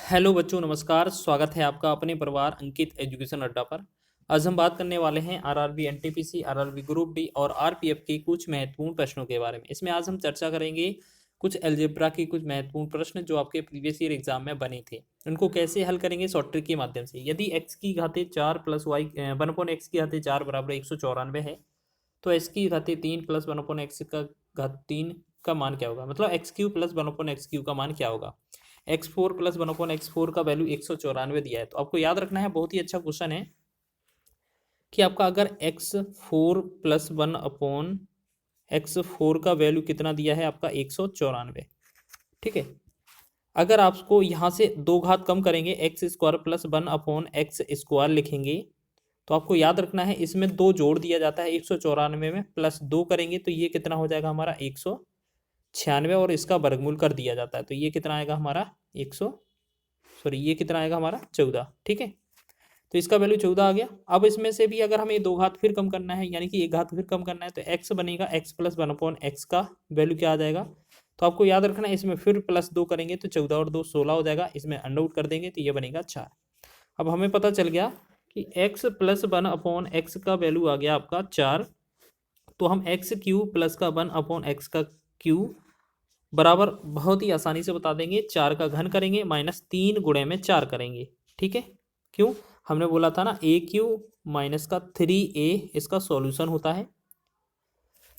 Hello बच्चों, नमस्कार। स्वागत है आपका अपने परिवार अंकित एजुकेशन अड्डा पर। आज हम बात करने वाले हैं RRB NTPC, RRB group D और आरपीएफ के कुछ महत्वपूर्ण प्रश्नों के बारे में। इसमें आज हम चर्चा करेंगे कुछ अलजेब्रा के कुछ महत्वपूर्ण प्रश्न जो आपके प्रीवियस ईयर एग्जाम में बने थे। उनको कैसे हल करेंगे? शॉर्ट ट्रिक के माध्यम से। यदि एक्स की घाते 4 प्लस वाई 1/x की घाते 4 बराबर 194 है, तो एक्स की घाते 3 प्लस 1/x का घात 3 का मान क्या होगा? मतलब x Q plus 1/x Q का मान क्या होगा? x4 प्लस 1/x4 का वैल्यू 194 दिया है। तो आपको याद रखना है, बहुत ही अच्छा क्वेश्चन है कि आपका अगर x4 प्लस 1/x4 का वैल्यू कितना दिया है आपका 194। ठीक है। अगर आपको यहाँ से दो घात कम करेंगे, x square plus 1/x square लिखेंगे, तो आपको याद रखना है इसमें दो जोड़ दिया जाता है 194 में, प्लस 2 करेंगे तो ये कितना हो जाएगा हमारा 196, और इसका वर्गमूल कर दिया जाता है तो ये कितना आएगा हमारा ये कितना आएगा हमारा 14। ठीक है। तो इसका वैल्यू 14 आ गया। अब इसमें से भी अगर हमें दो घात फिर कम करना है, यानी कि एक घात फिर कम करना है, तो एक्स बनेगा, एक्स प्लस 1/x का वैल्यू क्या आ जाएगा? तो आपको याद रखना है इसमें फिर प्लस 2 करेंगे तो 14 और 2 16 हो जाएगा, इसमें अंडर आउट कर देंगे तो ये बनेगा 4। अब हमें पता चल गया कि x प्लस 1/x का वैल्यू आ गया आपका 4। तो हम एक्स क्यू प्लस का 1/x का क्यू बराबर बहुत ही आसानी से बता देंगे, 4 का घन करेंगे माइनस 3 गुणे में 4 करेंगे। ठीक है। क्यों? हमने बोला था ना ए क्यू माइनस का 3a इसका सॉल्यूशन होता है।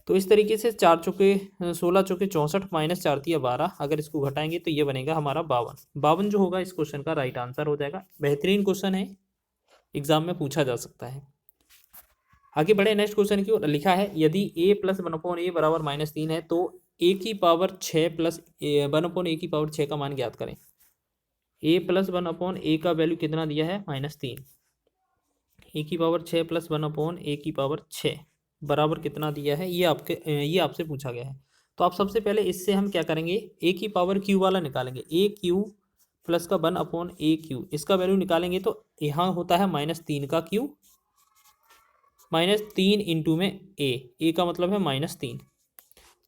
तो इस तरीके से 4 चौके 16 चौके 64 माइनस 4 तिया 12, अगर इसको घटाएंगे तो ये बनेगा हमारा 52 जो होगा इस क्वेश्चन का राइट आंसर हो जाएगा। बेहतरीन क्वेश्चन है, एग्जाम में पूछा जा सकता है। आगे बढ़े नेक्स्ट क्वेश्चन की ओर। लिखा है यदि a प्लस 1/a बराबर -3 है तो a की पावर 6 प्लस 1/a की पावर 6 का मान ज्ञात करें। a प्लस 1/a का वैल्यू कितना दिया है? -3। a की पावर 6 प्लस 1/a की पावर 6 बराबर कितना दिया है? ये आपसे पूछा गया है। तो आप सबसे पहले इससे हम क्या करेंगे, a की पावर q वाला निकालेंगे। a क्यू प्लस का 1/a क्यू, इसका वैल्यू निकालेंगे तो यहाँ होता है -3 का क्यू, -3 इंटू में ए का मतलब है -3।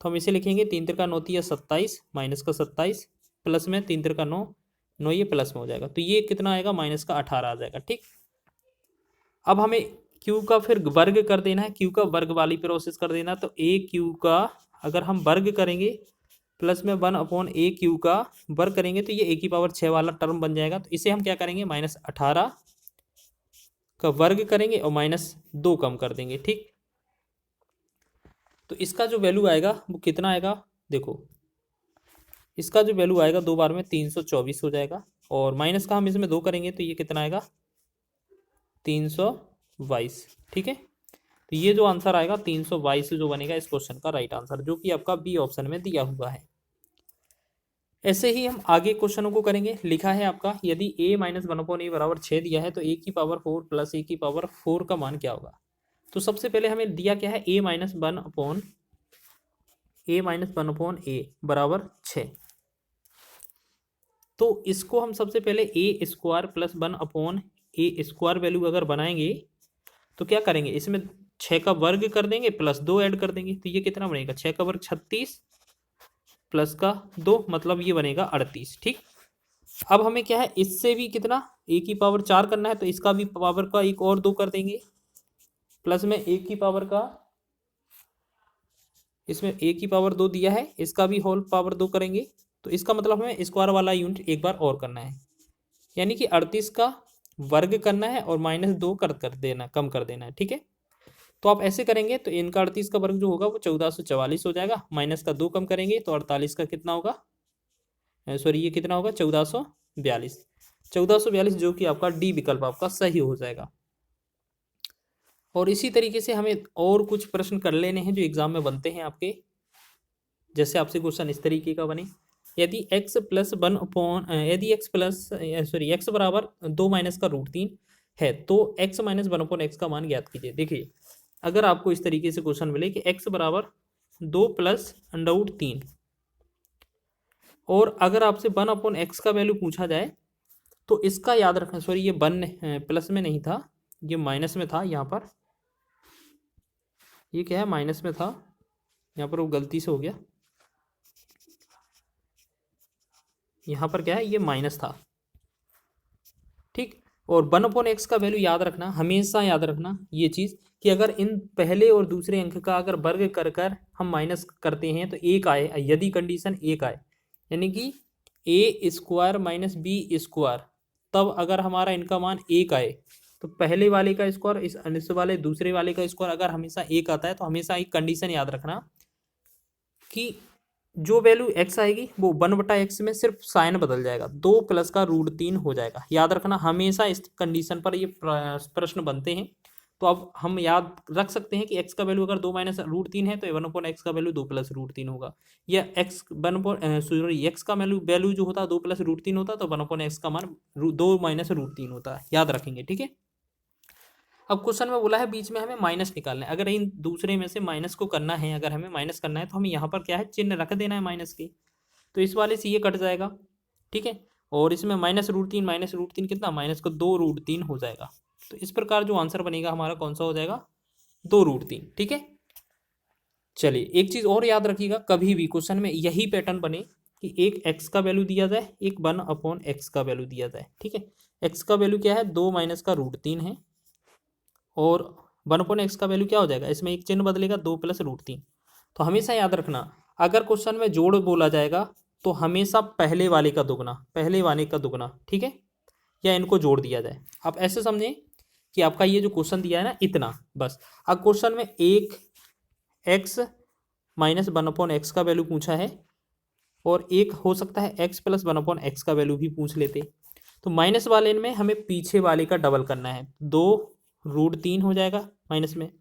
तो हम इसे लिखेंगे 3 तिरका 9 तिया 27 माइनस का 27 प्लस में 3 तिरका 9 9 ये प्लस में हो जाएगा, तो ये कितना आएगा? माइनस का 18 आ जाएगा। ठीक। अब हमें क्यू का फिर वर्ग कर देना है, क्यू का वर्ग वाली प्रोसेस कर देना। तो ए क्यू का अगर हम वर्ग करेंगे प्लस में 1/a क्यू का वर्ग करेंगे तो ये ए की पावर 6 वाला टर्म बन जाएगा। तो इसे हम क्या करेंगे, -18 का वर्ग करेंगे और -2 कम कर देंगे। ठीक। तो इसका जो वैल्यू आएगा वो कितना आएगा? देखो, इसका जो वैल्यू आएगा दो बार में 324 हो जाएगा, और माइनस का हम इसमें 2 करेंगे तो ये कितना आएगा? 322। ठीक है। तो ये जो आंसर आएगा 322 जो बनेगा इस क्वेश्चन का राइट आंसर, जो कि आपका बी ऑप्शन में दिया हुआ है। ऐसे ही हम आगे क्वेश्चनों को करेंगे। लिखा है आपका यदि a माइनस 1/a बराबर 6 दिया है तो a की पावर 4 प्लस a की पावर 4 का मान क्या होगा? तो सबसे पहले हमें दिया क्या है, a माइनस 1/a बराबर 6। तो इसको हम सबसे पहले a square plus 1/a square value अगर बनाएंगे तो क्या करेंगे, इसमें 6 का वर्ग कर देंगे प्लस 2 ऐड कर देंगे तो ये कितना बनेगा? 6 का वर्ग 36 प्लस का 2 मतलब ये बनेगा 38। ठीक। अब हमें क्या है, इससे भी कितना a की पावर 4 करना है, तो इसका भी पावर का एक और 2 कर देंगे, प्लस में a की पावर का, इसमें a की पावर 2 दिया है, इसका भी होल पावर 2 करेंगे। तो इसका मतलब हमें स्क्वायर वाला यूनिट एक बार और करना है, यानी कि 38 का वर्ग करना है और -2 कर देना, कम कर देना है। ठीक है। तो आप ऐसे करेंगे तो इनका 38 का वर्ग जो होगा वो 1444 हो जाएगा, माइनस का 2 कम करेंगे तो 48 का कितना होगा? सॉरी, ये कितना होगा? 1442। 1442 जो कि आपका डी विकल्प आपका सही हो जाएगा। और इसी तरीके से हमें और कुछ प्रश्न कर लेने हैं जो एग्जाम में बनते हैं आपके। जैसे आपसे क्वेश्चन इस तरीके का बने, यदि x प्लस 1 यदि x बराबर 2 माइनस का √3 है तो x माइनस 1/x का मान ज्ञात कीजिए। देखिए, अगर आपको इस तरीके से क्वेश्चन मिले कि x बराबर 2 प्लस √3, और अगर आपसे 1/x का वैल्यू पूछा जाए तो इसका याद रखना, सॉरी ये 1 प्लस में नहीं था, ये माइनस में था। यहाँ पर ये क्या है, माइनस में था, यहाँ पर वो गलती से हो गया, यहाँ पर क्या है, ये माइनस था। ठीक। और 1/x का वैल्यू याद रखना, हमेशा याद रखना ये चीज़ कि अगर इन पहले और दूसरे अंक का अगर वर्ग कर कर हम माइनस करते हैं तो एक आए, यदि कंडीशन एक आए, यानी कि ए स्क्वायर माइनस बी स्क्वायर, तब अगर हमारा इनका मान एक आए तो पहले वाले का स्क्वायर इस वाले दूसरे वाले का स्क्वायर अगर हमेशा एक आता है तो हमेशा एक कंडीशन याद रखना कि जो वैल्यू x आएगी वो 1/x में सिर्फ साइन बदल जाएगा, 2 + हो जाएगा। याद रखना, हमेशा इस कंडीशन पर ये प्रश्न बनते हैं। तो अब हम याद रख सकते हैं कि x का वैल्यू अगर 2 - √3 है तो 1/x का वैल्यू 2 + √3 होगा, या x का वैल्यू जो होता है 2 + √3 होता है तो 1/x का मान 2 - √3 होता है, याद रखेंगे। ठीक है। अब क्वेश्चन में बोला है बीच में हमें माइनस निकालना है, अगर इन दूसरे में से माइनस को करना है, अगर हमें माइनस करना है तो हमें यहाँ पर क्या है चिन्ह रख देना है माइनस के, तो इस वाले से ये कट जाएगा। ठीक है। और इसमें -√3 कितना, माइनस को 2√3 हो जाएगा। तो इस प्रकार जो आंसर बनेगा हमारा कौन सा हो जाएगा, 2√3। ठीक है। चलिए एक चीज़ और याद रखिएगा, कभी भी क्वेश्चन में यही पैटर्न बने कि एक x का वैल्यू दिया जाए, एक 1/x का वैल्यू दिया जाए। ठीक है। x का वैल्यू क्या है, 2 - का √3 है, और 1/x का वैल्यू क्या हो जाएगा, इसमें एक चिन्ह बदलेगा 2 + √3। तो हमेशा याद रखना, अगर क्वेश्चन में जोड़ बोला जाएगा तो हमेशा पहले वाले का दुगना, पहले वाले का दुगना, ठीक है, या इनको जोड़ दिया जाए। आप ऐसे समझें कि आपका ये जो क्वेश्चन दिया है ना इतना बस। अब क्वेश्चन में एक x - 1/x का वैल्यू पूछा है, और एक हो सकता है x + 1/x का वैल्यू भी पूछ लेते। तो माइनस वाले में हमें पीछे वाले का डबल करना है, 2√3 हो जाएगा माइनस में,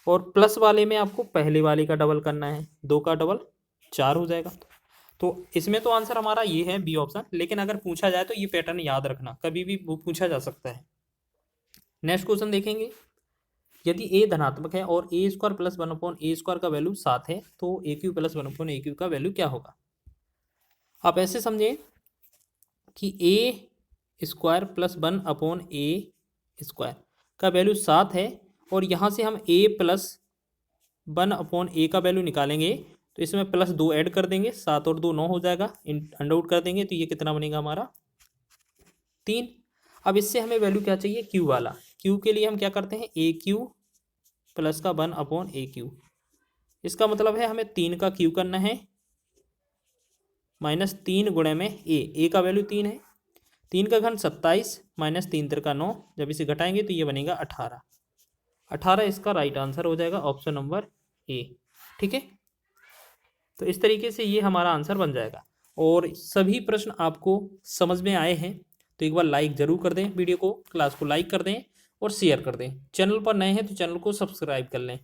और प्लस वाले में आपको पहले वाले का डबल करना है, 2 का डबल 4 हो जाएगा। तो इसमें तो आंसर हमारा ये है बी ऑप्शन, लेकिन अगर पूछा जाए तो ये पैटर्न याद रखना, कभी भी वो पूछा जा सकता है। नेक्स्ट क्वेश्चन देखेंगे, यदि a धनात्मक है और a² + 1/a² का वैल्यू 7 है तो aq + 1/aq का वैल्यू क्या होगा। आप ऐसे समझें कि a² + 1/a² का वैल्यू 7 है, और यहाँ से हम a + 1/a का वैल्यू निकालेंगे तो इसमें +2 ऐड कर देंगे, 7 और 2 9 हो जाएगा, अंडर आउट कर देंगे तो ये कितना बनेगा हमारा 3। अब इससे हमें वैल्यू क्या चाहिए, q वाला। q के लिए हम क्या करते हैं, aq + 1/aq। इसका मतलब है हमें 3 का q करना है, -3 गुणे में a का वैल्यू 3 है, 3 का घन 27 -3 × 9, जब इसे घटाएंगे तो ये बनेगा 18। 18 इसका राइट आंसर हो जाएगा, ऑप्शन नंबर ए। ठीक है। तो इस तरीके से ये हमारा आंसर बन जाएगा। और सभी प्रश्न आपको समझ में आए हैं तो एक बार लाइक ज़रूर कर दें वीडियो को, क्लास को लाइक कर दें और शेयर कर दें। चैनल पर नए हैं तो चैनल को सब्सक्राइब कर लें।